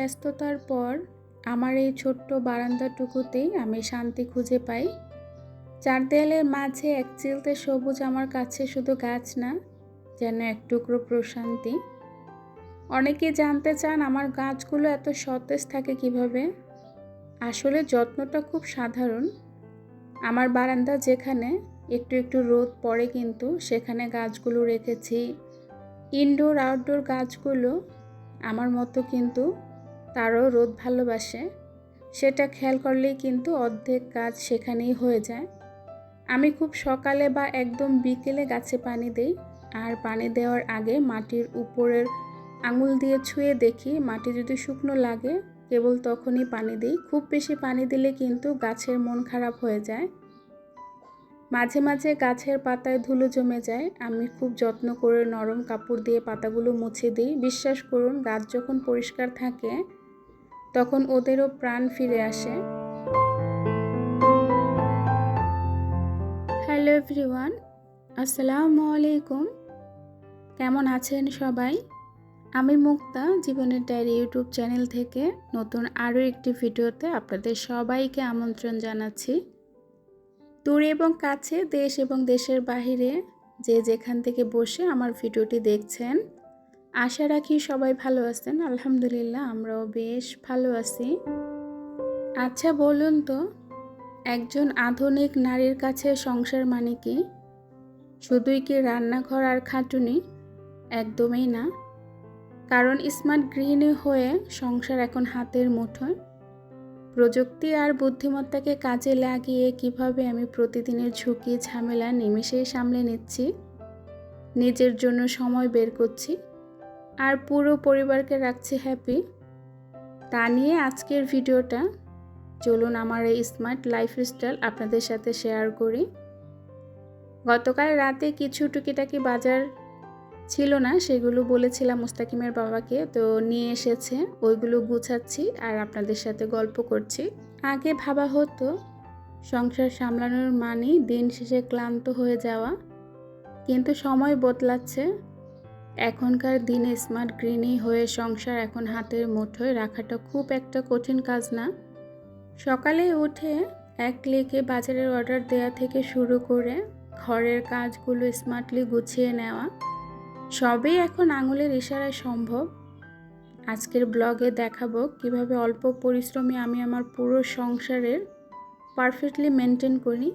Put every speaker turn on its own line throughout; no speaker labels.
ব্যস্ততার পর আমার এই ছোট্ট বারান্দাটুকুতেই আমি শান্তি খুঁজে পাই। চার দেয়ালের মাঝে এক চিলতে সবুজ আমার কাছে শুধু গাছ না, যেন এক টুকরো প্রশান্তি। অনেকেই জানতে চান আমার গাছগুলো এত সতেজ থাকে কিভাবে। আসলে যত্নটা খুব সাধারণ। আমার বারান্দা যেখানে একটু একটু রোদ পড়ে, কিন্তু সেখানে গাছগুলো রেখেছি। ইনডোর আউটডোর গাছগুলো আমার মতো কিন্তু তারও রোদ ভালোবাসে। সেটা খেয়াল করলেই কিন্তু অর্ধেক কাজ সেখানেই হয়ে যায়। আমি খুব সকালে বা একদম বিকেলে গাছে পানি দেই, আর পানি দেওয়ার আগে মাটির উপরের আঙুল দিয়ে ছুঁয়ে দেখি মাটি যদি শুকনো লাগে কেবল তখনই পানি দিই। খুব বেশি পানি দিলে কিন্তু গাছের মন খারাপ হয়ে যায়। মাঝে মাঝে গাছের পাতায় ধুলো জমে যায়, আমি খুব যত্ন করে নরম কাপড় দিয়ে পাতাগুলো মুছে দিই। বিশ্বাস করুন, গাছ যখন পরিষ্কার থাকে তখন ওদেরও প্রাণ ফিরে আসে। হ্যালো এভরিওয়ান, আসসালামু আলাইকুম। কেমন আছেন সবাই? আমি মুক্তা জীবনের ডায়েরি ইউটিউব চ্যানেল থেকে নতুন আরও একটি ভিডিওতে আপনাদের সবাইকে আমন্ত্রণ জানাচ্ছি। দূরে এবং কাছে, দেশ এবং দেশের বাহিরে যে যেখান থেকে বসে আমার ভিডিওটি দেখছেন, আশা রাখি সবাই ভালো আছেন। আলহামদুলিল্লাহ, আমরাও বেশ ভালো আছি। আচ্ছা বলুন তো, একজন আধুনিক নারীর কাছে সংসার মানে কি? শুধুই কি রান্নাঘর আর খাটুনি? একদমই না। কারণ স্মার্ট গৃহিণী হয়ে সংসার এখন হাতের মুঠোয়। প্রযুক্তি আর বুদ্ধিমত্তাকে কাজে লাগিয়ে কিভাবে আমি প্রতিদিনের ঝুঁকি ঝামেলা নিমেষেই সামলে নিচ্ছি, নিজের জন্য সময় বের করছি, আর পুরো পরিবারকে রাখছি হ্যাপি, তা নিয়ে আজকের ভিডিওটা। চলুন আমার এই স্মার্ট লাইফস্টাইল আপনাদের সাথে শেয়ার করি। গতকাল রাতে কিছু টুকিটাকি বাজার ছিল না, সেগুলো বলেছিলাম মুস্তাকিমের বাবাকে, তো নিয়ে এসেছে। ওইগুলো গুছাচ্ছি আর আপনাদের সাথে গল্প করছি। আগে ভাবা হতো সংসার সামলানোর মানে দিন শেষে ক্লান্ত হয়ে যাওয়া, কিন্তু সময় বদলাচ্ছে। এখনকার দিনে স্মার্ট গৃহিণী হয়ে সংসার এখন হাতের মুঠোয় রাখাটা খুব একটা কঠিন কাজ না। সকালে উঠে এক ক্লিকে বাজারের অর্ডার দেওয়া থেকে শুরু করে ঘরের কাজগুলো স্মার্টলি গুছিয়ে নেওয়া, সবই এখন আঙুলের ইশারায় সম্ভব। আজকের ব্লগে দেখাবো কিভাবে অল্প পরিশ্রমে আমি আমার পুরো সংসারের পারফেক্টলি মেনটেন করি।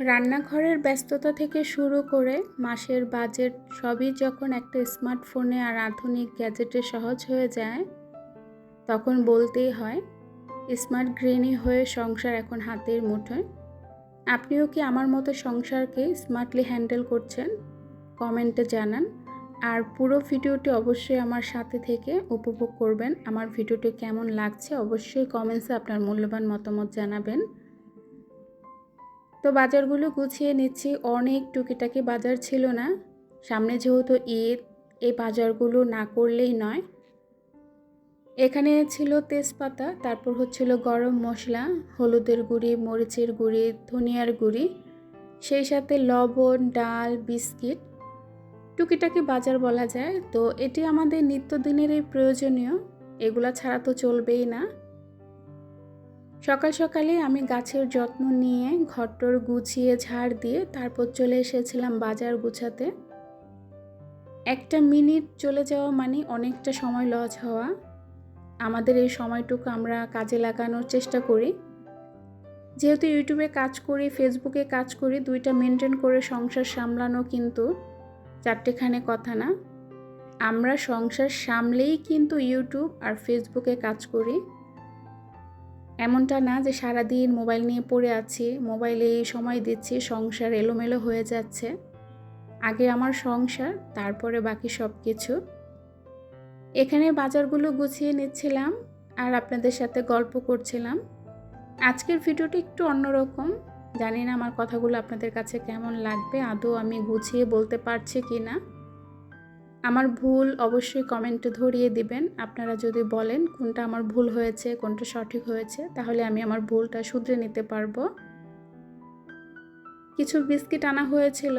রান্নাঘরের ব্যস্ততা থেকে শুরু করে মাসের বাজেট সবই যখন একটা স্মার্টফোনে আর আধুনিক গ্যাজেটে সহজ হয়ে যায়, তখন বলতেই হয় স্মার্ট গৃহিণী হয়ে সংসার এখন হাতের মুঠোয়। আপনিও কি আমার মতো সংসারকে স্মার্টলি হ্যান্ডেল করছেন? কমেন্টে জানান। আর পুরো ভিডিওটি অবশ্যই আমার সাথে থেকে উপভোগ করবেন। আমার ভিডিওটি কেমন লাগছে অবশ্যই কমেন্টসে আপনার মূল্যবান মতামত জানাবেন। তো বাজারগুলো গুছিয়ে নিচ্ছি। অনেক টুকিটাকি বাজার ছিল না, সামনে যেহেতু ঈদ, এই বাজারগুলো না করলেই নয়। এখানে ছিল তেজপাতা, তারপর হচ্ছিল গরম মশলা, হলুদের গুঁড়ি, মরিচের গুঁড়ি, ধনিয়ার গুঁড়ি, সেই সাথে লবণ, ডাল, বিস্কিট, টুকিটাকি বাজার বলা যায়। তো এটি আমাদের নিত্যদিনের এই প্রয়োজনীয়, এগুলা ছাড়া তো চলবেই না। সকাল সকালে আমি গাছের যত্ন নিয়ে ঘরটর গুছিয়ে ঝাড় দিয়ে তারপর চলে এসেছিলাম বাজার গুছাতে। একটা মিনিট চলে যাওয়া মানে অনেকটা সময় লস হওয়া। আমাদের এই সময়টুকু আমরা কাজে লাগানোর চেষ্টা করি। যেহেতু ইউটিউবে কাজ করি, ফেসবুকে কাজ করি, দুইটা মেনটেন করে সংসার সামলানো কিন্তু চারটেখানে কথা না। আমরা সংসার সামলেই কিন্তু ইউটিউব আর ফেসবুকে কাজ করি। এমনটা না যে সারাদিন মোবাইল নিয়ে পড়ে আছি, মোবাইলে সময় দিচ্ছি, সংসার এলোমেলো হয়ে যাচ্ছে। আগে আমার সংসার, তারপরে বাকি সব কিছু। এখানে বাজারগুলো গুছিয়ে নিচ্ছিলাম আর আপনাদের সাথে গল্প করছিলাম। আজকের ভিডিওটি একটু অন্যরকম, জানি না আমার কথাগুলো আপনাদের কাছে কেমন লাগবে, আদৌ আমি গুছিয়ে বলতে পারছি কি না। আমার ভুল অবশ্যই কমেন্টে ধরিয়ে দিবেন। আপনারা যদি বলেন কোনটা আমার ভুল হয়েছে, কোনটা সঠিক হয়েছে, তাহলে আমি আমার ভুলটা শুধরে নিতে পারবো। কিছু বিস্কিট আনা হয়েছিল,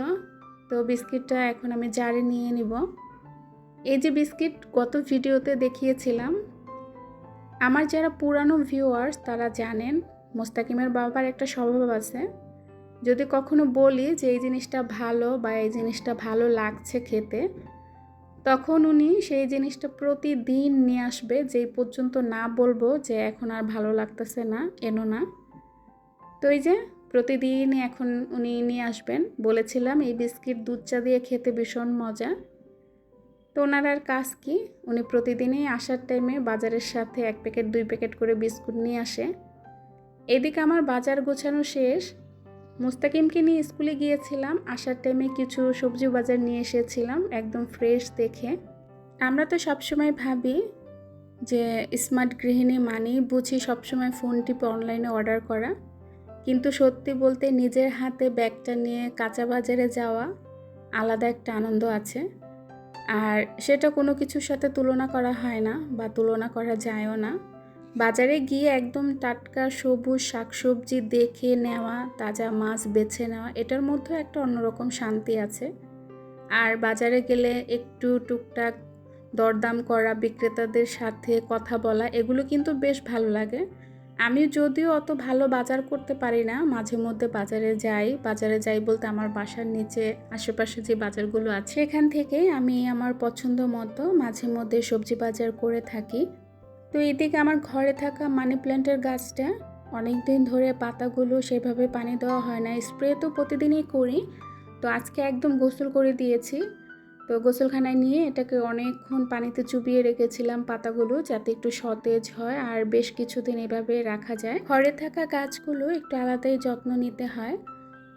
তো বিস্কিটটা এখন আমি জারে নিয়ে নিব। এই যে বিস্কিট গত ভিডিওতে দেখিয়েছিলাম, আমার যারা পুরানো ভিউয়ার্স তারা জানেন মোস্তাকিমের বাবার একটা স্বভাব আছে, যদি কখনো বলি যে এই জিনিসটা ভালো বা এই জিনিসটা ভালো লাগছে খেতে, তখন উনি সেই জিনিসটা প্রতিদিন নিয়ে আসবে, যেই পর্যন্ত না বলবো যে এখন আর ভালো লাগতেছে না, এনো না। তো এই যে প্রতিদিনই এখন উনি নিয়ে আসবেন। বলেছিলাম এই বিস্কিট দুধ চা দিয়ে খেতে ভীষণ মজা। তো ওনার আর কাজ কি, উনি প্রতিদিনই আসার টাইমে বাজারের সাথে 1 প্যাকেট 2 প্যাকেট করে বিস্কুট নিয়ে আসে। এদিকে আমার বাজার গোছানো শেষ, মুস্তাকিমকে নিয়ে স্কুলে গিয়েছিলাম, আসার টাইমে কিছু সবজি বাজার নিয়ে এসেছিলাম একদম ফ্রেশ দেখে। আমরা তো সবসময় ভাবি যে স্মার্ট গৃহিণী মানেই বুঝি সবসময় ফোন টিপে অনলাইনে অর্ডার করা, কিন্তু সত্যি বলতে নিজের হাতে ব্যাগটা নিয়ে কাঁচা বাজারে যাওয়া আলাদা একটা আনন্দ আছে। আর সেটা কোনো কিছুর সাথে তুলনা করা হয় না বা তুলনা করা যায়ও না। বাজারে গিয়ে একদম টাটকা সবুজ শাকসবজি দেখে নেওয়া, তাজা মাছ বেছে নেওয়া, এটার মধ্যে একটা অন্যরকম শান্তি আছে। আর বাজারে গেলে একটু টুকটাক দরদাম করা, বিক্রেতাদের সাথে কথা বলা, এগুলো কিন্তু বেশ ভালো লাগে। আমি যদিও অত ভালো বাজার করতে পারি না, মাঝে মধ্যে বাজারে যাই বলতে আমার বাসার নিচে আশেপাশে যে বাজারগুলো আছে এখান থেকে আমি আমার পছন্দ মতো মাঝে মধ্যে সবজি বাজার করে থাকি। তো এদিকে আমার ঘরে থাকা মানি প্ল্যান্টের গাছটা অনেক দিন ধরে পাতাগুলো সেভাবে পানি দেওয়া হয় না, স্প্রে তো প্রতিদিনই করি। তো আজকে একদম গোসল করে দিয়েছি। তো গোসলখানায় নিয়ে এটাকে অনেকক্ষণ পানিতে চুবিয়ে রেখেছিলাম পাতাগুলো, যাতে একটু সতেজ হয় আর বেশ কিছুদিন এভাবে রাখা যায়। ঘরে থাকা গাছগুলো একটু আলাদাই যত্ন নিতে হয়।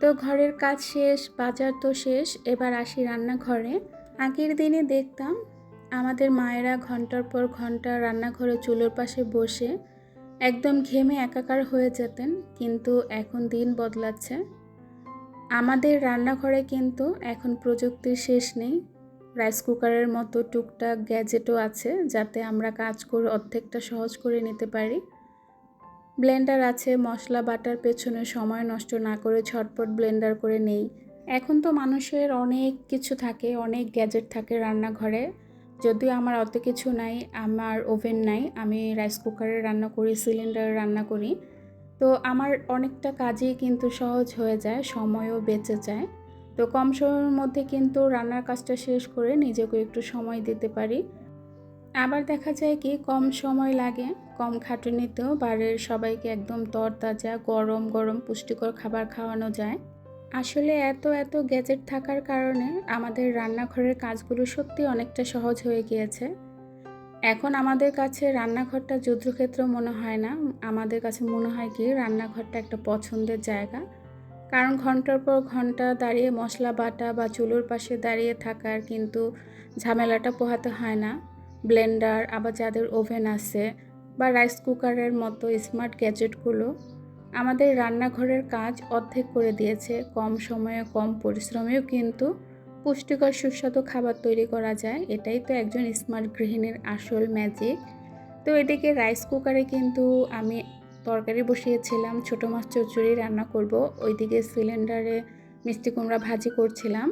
তো ঘরের কাজ শেষ, বাজার তো শেষ, এবার আসি রান্নাঘরে। আগের দিনে দেখতাম আমাদের মায়েরা ঘন্টার পর ঘন্টা রান্নাঘরে চুলোর পাশে বসে একদম ঘেমে একাকার হয়ে যেতেন, কিন্তু এখন দিন বদলাচ্ছে। আমাদের রান্নাঘরে কিন্তু এখন প্রযুক্তির শেষ নেই। রাইস কুকারের মতো টুকটাক গ্যাজেটও আছে, যাতে আমরা কাজ করে অর্ধেকটা সহজ করে নিতে পারি। ব্লেন্ডার আছে, মশলা বাটার পেছনে সময় নষ্ট না করে ঝটপট ব্লেন্ডার করে নেই। এখন তো মানুষের অনেক কিছু থাকে, অনেক গ্যাজেট থাকে রান্নাঘরে। যদিও আমার অত কিছু নাই, আমার ওভেন নাই, আমি রাইস কুকারে রান্না করি, সিলিন্ডারে রান্না করি। তো আমার অনেকটা কাজই কিন্তু সহজ হয়ে যায়, সময়ও বেঁচে যায়। তো কম সময়ের মধ্যে কিন্তু রান্নার কাজটা শেষ করে নিজেকে একটু সময় দিতে পারি। আবার দেখা যায় কি কম সময় লাগে, কম খাটুনিতেও বাড়ির সবাইকে একদম তরতাজা গরম গরম পুষ্টিকর খাবার খাওয়ানো যায়। আসলে এত এত গ্যাজেট থাকার কারণে আমাদের রান্নাঘরের কাজগুলো সত্যি অনেকটা সহজ হয়ে গিয়েছে। এখন আমাদের কাছে রান্নাঘরটা যুদ্ধক্ষেত্র মনে হয় না, আমাদের কাছে মনে হয় কি রান্নাঘরটা একটা পছন্দের জায়গা। কারণ ঘন্টার পর ঘন্টা দাঁড়িয়ে মশলা বাটা বা চুলোর পাশে দাঁড়িয়ে থাকার কিন্তু ঝামেলাটা পোহাতে হয় না। ব্লেন্ডার, আবার যাদের ওভেন আছে বা রাইস কুকারের মতো স্মার্ট গ্যাজেটগুলো আমাদের রান্নাঘরের কাজ অর্ধেক করে দিয়েছে। কম সময়ে কম পরিশ্রমেও কিন্তু পুষ্টিকর সুস্বাদু খাবার তৈরি করা যায়, এটাই তো একজন স্মার্ট গৃহিণীর আসল ম্যাজিক। তো এদিকে রাইস কুকারে কিন্তু আমি তরকারি বসিয়েছিলাম, ছোটো মাছ চচ্চড়ি রান্না করব, ওইদিকে সিলিন্ডারে মিষ্টি কুমড়া ভাজি করছিলাম।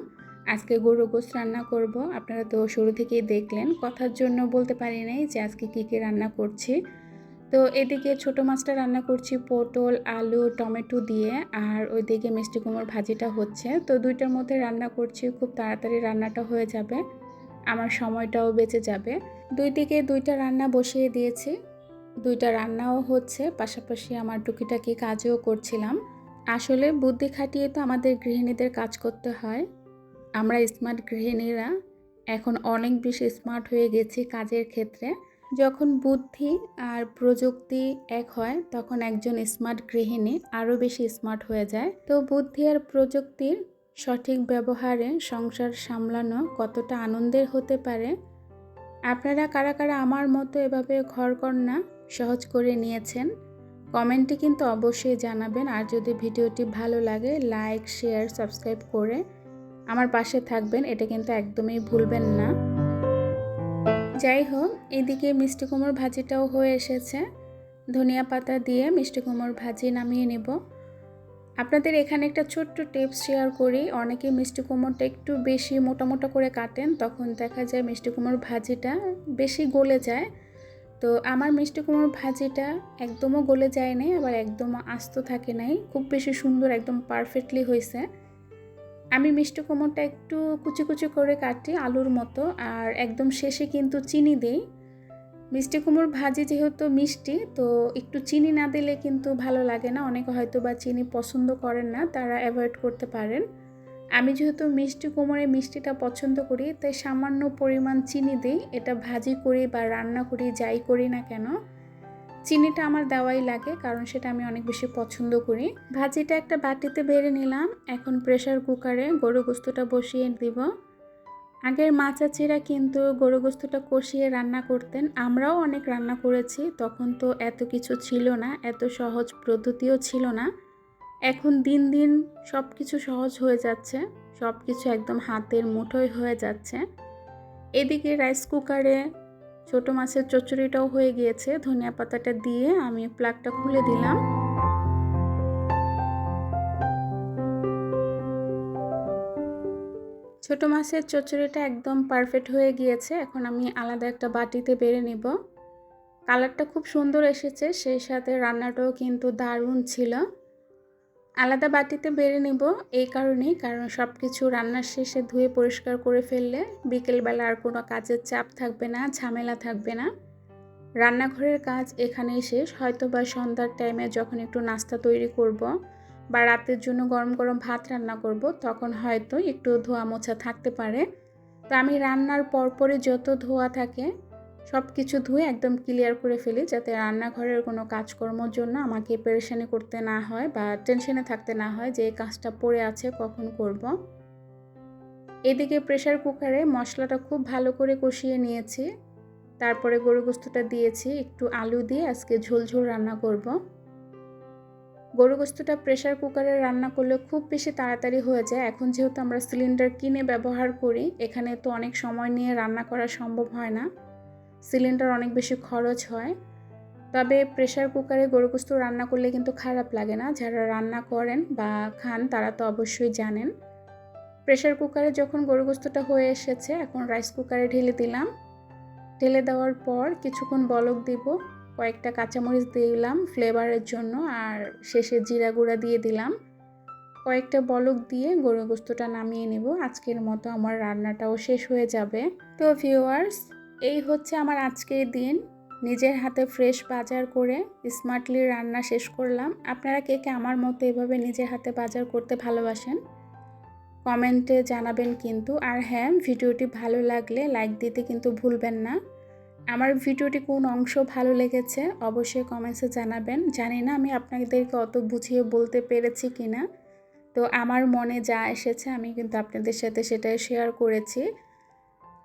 আজকে গরু গোশত রান্না করব, আপনারা তো শুরু থেকেই দেখলেন, কথার জন্য বলতে পারি নাই যে আজকে কী কী রান্না করছি। তো এদিকে ছোটো মাছটা রান্না করছি পটল আলু টমেটো দিয়ে, আর ওইদিকে মিষ্টি কুমড়োর ভাজিটা হচ্ছে। তো দুইটার মধ্যে রান্না করছি, খুব তাড়াতাড়ি রান্নাটা হয়ে যাবে, আমার সময়টাও বেঁচে যাবে। দুই দিকে দুইটা রান্না বসিয়ে দিয়েছি, দুইটা রান্নাও হচ্ছে, পাশাপাশি আমার টুকিটাকি কাজও করছিলাম। আসলে বুদ্ধি খাটিয়ে তো আমাদের গৃহিণীদের কাজ করতে হয়। আমরা স্মার্ট গৃহিণীরা এখন অনেক বেশি স্মার্ট হয়ে গেছি কাজের ক্ষেত্রে। যখন বুদ্ধি আর প্রযুক্তি এক হয় তখন একজন স্মার্ট গৃহিণী আরও বেশি স্মার্ট হয়ে যায়। তো বুদ্ধি আর প্রযুক্তির সঠিক ব্যবহারে সংসার সামলানো কতটা আনন্দের হতে পারে। আপনারা কারা কারা আমার মতো এভাবে ঘরকন্না সহজ করে নিয়েছেন, কমেন্টে কিন্তু অবশ্যই জানাবেন। আর যদি ভিডিওটি ভালো লাগে লাইক শেয়ার সাবস্ক্রাইব করে আমার পাশে থাকবেন, এটা কিন্তু একদমই ভুলবেন না। যাই হোক, এদিকে মিষ্টি কুমড়োর ভাজিটাও হয়ে এসেছে, ধনিয়া পাতা দিয়ে মিষ্টি কুমড়োর ভাজি নামিয়ে নেব। আপনাদের এখানে একটা ছোট্ট টিপস শেয়ার করি, অনেকে মিষ্টি কুমড়োটা একটু বেশি মোটা মোটা করে কাটেন, তখন দেখা যায় মিষ্টি কুমড়োর ভাজিটা বেশি গলে যায়। তো আমার মিষ্টি কুমড়োর ভাজিটা একদমও গলে যায় নাই, আবার একদমও আস্ত থাকে নাই, খুব বেশি সুন্দর একদম পারফেক্টলি হয়েছে। আমি মিষ্টি কুমড়োটা একটু কুচি কুচি করে কাটি আলুর মতো, আর একদম শেষে কিন্তু চিনি দিই। মিষ্টি কুমড়োর ভাজি যেহেতু মিষ্টি, তো একটু চিনি না দিলে কিন্তু ভালো লাগে না। অনেকে হয়তো বা চিনি পছন্দ করেন না, তারা অ্যাভয়েড করতে পারেন। আমি যেহেতু মিষ্টি কুমড়োর মিষ্টিটা পছন্দ করি, তাই সামান্য পরিমাণ চিনি দিই। এটা ভাজি করি বা রান্না করি, যাই করি না কেন চিনিটা আমার দেওয়াই লাগে, কারণ সেটা আমি অনেক বেশি পছন্দ করি। ভাজিটা একটা বাটিতে বেড়ে নিলাম। এখন প্রেসার কুকারে গরু গোস্তটা বসিয়ে দিব। আগের মা চাচিরা কিন্তু গরু গোস্তটা কষিয়ে রান্না করতেন, আমরাও অনেক রান্না করেছি। তখন তো এত কিছু ছিল না, এত সহজ পদ্ধতিও ছিল না। এখন দিন দিন সব কিছু সহজ হয়ে যাচ্ছে, সব কিছু একদম হাতের মুঠোয় হয়ে যাচ্ছে। এদিকে রাইস কুকারে ছোট মাছের চচ্চড়িটাও হয়ে গিয়েছে। ধনিয়া পাতাটা দিয়ে আমি প্লাগটা খুলে দিলাম। ছোট মাছের চচ্চড়িটা একদম পারফেক্ট হয়ে গিয়েছে। এখন আমি আলাদা একটা বাটিতে বেড়ে নিব। কালারটা খুব সুন্দর এসেছে, সেই সাথে রান্নাটাও কিন্তু দারুণ ছিল। আলাদা বাটিতে বেড়ে নিব এই কারণেই, কারণ সব কিছু রান্নার শেষে ধুয়ে পরিষ্কার করে ফেললে বিকেলবেলা আর কোনো কাজের চাপ থাকবে না, ঝামেলা থাকবে না। রান্নাঘরের কাজ এখানেই শেষ। হয়তো বা সন্ধ্যার টাইমে যখন একটু নাস্তা তৈরি করব বা রাতের জন্য গরম গরম ভাত রান্না করব, তখন হয়তো একটু ধোয়া মোছা থাকতে পারে। তো আমি রান্নার পরপরই যত ধোয়া থাকে সব কিছু ধুয়ে একদম ক্লিয়ার করে ফেলি, যাতে রান্নাঘরের কোনো কাজকর্মের জন্য আমাকে পেরেশানি করতে না হয় বা টেনশনে থাকতে না হয় যে এই কাজটা পড়ে আছে কখন করব। এদিকে প্রেসার কুকারে মশলাটা খুব ভালো করে কষিয়ে নিয়েছি। তারপরে গরু গোস্তটা দিয়েছি, একটু আলু দিয়ে আজকে ঝোল ঝোল রান্না করব। গরু গোস্তটা প্রেসার কুকারে রান্না করলে খুব বেশি তাড়াতাড়ি হয়ে যায়। এখন যেহেতু আমরা সিলিন্ডার কিনে ব্যবহার করি, এখানে তো অনেক সময় নিয়ে রান্না করা সম্ভব হয় না, সিলিন্ডার অনেক বেশি খরচ হয়। তবে প্রেসার কুকারে গরু গোস্ত রান্না করলে কিন্তু খারাপ লাগে না। যারা রান্না করেন বা খান তারা তো অবশ্যই জানেন। প্রেসার কুকারে যখন গরু গোস্তটা হয়ে এসেছে, এখন রাইস কুকারে ঢেলে দিলাম। ঢেলে দেওয়ার পর কিছুক্ষণ বলক দিব, কয়েকটা কাঁচামরিচ দিলাম ফ্লেভারের জন্য, আর শেষে জিরা গুঁড়া দিয়ে দিলাম। কয়েকটা বলক দিয়ে গরু গোস্তটা নামিয়ে নেব। আজকের মতো আমার রান্নাটাও শেষ হয়ে যাবে। তো ভিউয়ার্স, এই হচ্ছে আমার আজকের দিন। নিজের হাতে ফ্রেশ বাজার করে স্মার্টলি রান্না শেষ করলাম। আপনারা কে কে আমার মতো এভাবে নিজের হাতে বাজার করতে ভালোবাসেন কমেন্টে জানাবেন কিন্তু। আর হ্যাঁ, ভিডিওটি ভালো লাগলে লাইক দিতে কিন্তু ভুলবেন না। আমার ভিডিওটি কোন অংশ ভালো লেগেছে অবশ্যই কমেন্টসে জানাবেন। জানি না আমি আপনাদেরকে অত বুঝিয়ে বলতে পেরেছি কিনা, তো আমার মনে যা এসেছে আমি কিন্তু আপনাদের সাথে সেটাই শেয়ার করেছি।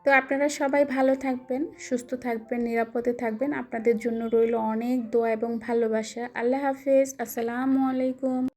তো আপনারা সবাই ভালো থাকবেন, সুস্থ থাকবেন, নিরাপদে থাকবেন। আপনাদের জন্য রইল অনেক দোয়া এবং ভালোবাসা। আল্লাহ হাফেজ, আসসালামু আলাইকুম।